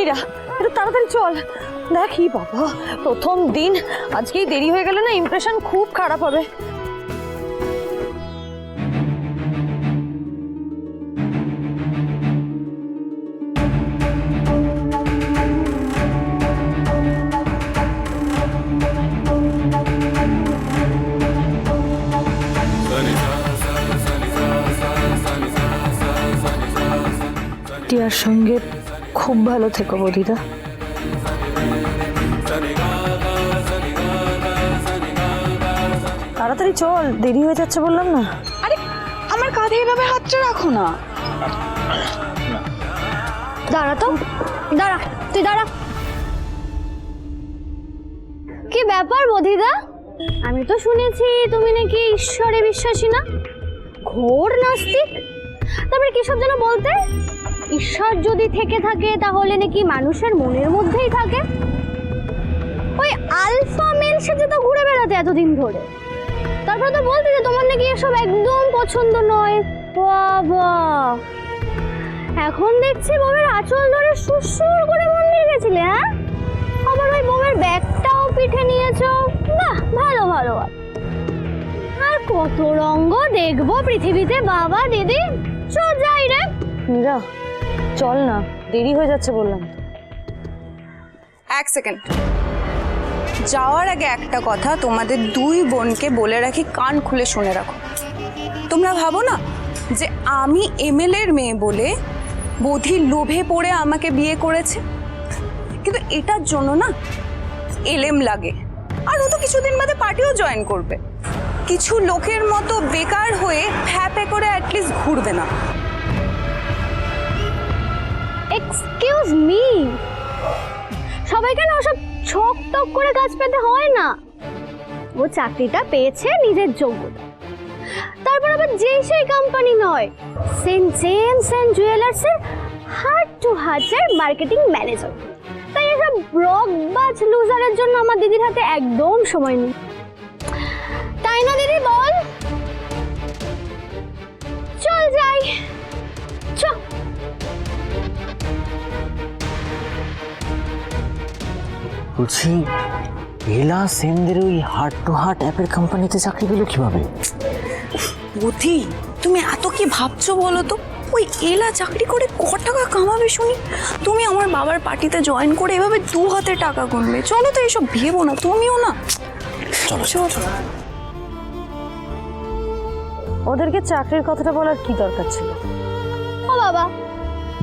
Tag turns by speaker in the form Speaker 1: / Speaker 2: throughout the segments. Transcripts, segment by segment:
Speaker 1: নীরা, একটু তাড়াতাড়ি চল। দেখি বাবা, প্রথম দিন আজকেই দেরি হয়ে গেলে না ইমপ্রেশন খুব খারাপ হবে। টিয়ার সঙ্গে খুব ভালো থেকো বদিদা। তাড়াতাড়ি চল, দেরি হয়ে যাচ্ছে বললাম না।
Speaker 2: আরে আমার কাঁধে এভাবে হাতটা রাখো না।
Speaker 3: দাঁড়া তো, দাঁড়া, তুই দাঁড়া। কি ব্যাপার বধিদা? আমি তো শুনেছি তুমি নাকি ঈশ্বরে বিশ্বাসী না, ঘোর নাস্তিক। তারপরে কি সব যেন বলতে, ঈশ্বর যদি থেকে থাকে তাহলে নাকি মানুষের মনের মধ্যেই থাকে। ওই আলফা মেল সাথে তো ঘুরে বেড়াতে এতদিন ধরে। তারপরে তো বলতে যে তোমার নাকি এসব একদম পছন্দ নয়। বাবা, এখন দেখছি বউয়ের আঁচল ধরে সুসুর করে মন্দির গেছিলে। হ্যাঁ, আবার ওই বউয়ের ব্যাগটাও পিঠে নিয়েছো। বাহ, ভালো ভালো। আর কত রঙ্গ দেখবো পৃথিবীতে বাবা দিদি। চল যাই রে।
Speaker 1: নীরা চল না, দেরি হয়ে যাচ্ছে বললাম।
Speaker 2: এক সেকেন্ড, যাওয়ার আগে একটা কথা তোমাদের দুই বোনকে বলে রাখি, কান খুলে শুনে রাখো। তোমরা ভাবো না যে আমি এমএলএর মেয়ে বলে বোধি লোভে পড়ে আমাকে বিয়ে করেছে, কিন্তু এটার জন্য না এলএম লাগে। আর ও তো কিছুদিন বাদে পার্টিও জয়েন করবে। কিছু লোকের মতো বেকার হয়ে ফ্যাপে করে অ্যাটলিস্ট ঘুরবে না।
Speaker 3: এক্সকিউজ মি, সবাইকে না ওসব ছক টক করে কাজ পেতে হয় না। ও চাকরিটা পেয়েছে নিজের যোগ্যতা। তারপর আবার যেই সেই কোম্পানি নয়, সেন্ট জেমস অ্যান্ড জুয়েলার্সের হার্ট টু হার্টের মার্কেটিং ম্যানেজার। তাই এসব ব্রকবাজ লুজারের জন্য আমার দিদির হাতে একদম সময় নেই, তাই না দিদি বল? চল যাই, চল।
Speaker 4: বলছি এলা সেনদের ওই হার্ট টু হার্ট অ্যাপের কোম্পানিতে চাকরি পেলো কিভাবে?
Speaker 2: বুদ্ধি, তুমি এত কি ভাবছো বলো তো? ওই এলা চাকরি করে ক টাকা কামাবে শুনি? তুমি আমার বাবার পার্টিতে জয়েন করে এভাবে দু হাতে টাকা গুনবে। চলো তো, এসব ভেবো না, তুমিও না।
Speaker 4: চলো চলো।
Speaker 1: ওদেরকে চাকরির কথাটা বলার কি দরকার ছিল?
Speaker 3: ও বাবা,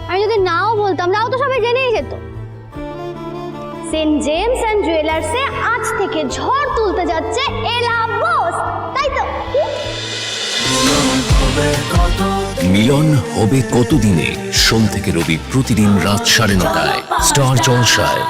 Speaker 3: আমি যদি নাও বলতাম, নাও তো সবাই জেনেই যেত। সেন্ট জেমস অ্যান্ড জুয়েলার্সে আজ থেকে ঝড় তুলতে যাচ্ছে এলা বস, তাই তো?
Speaker 5: মিলন হবে কতদিনে? সোম থেকে রবি প্রতিদিন রাত 9:30টায় স্টার জলসায়।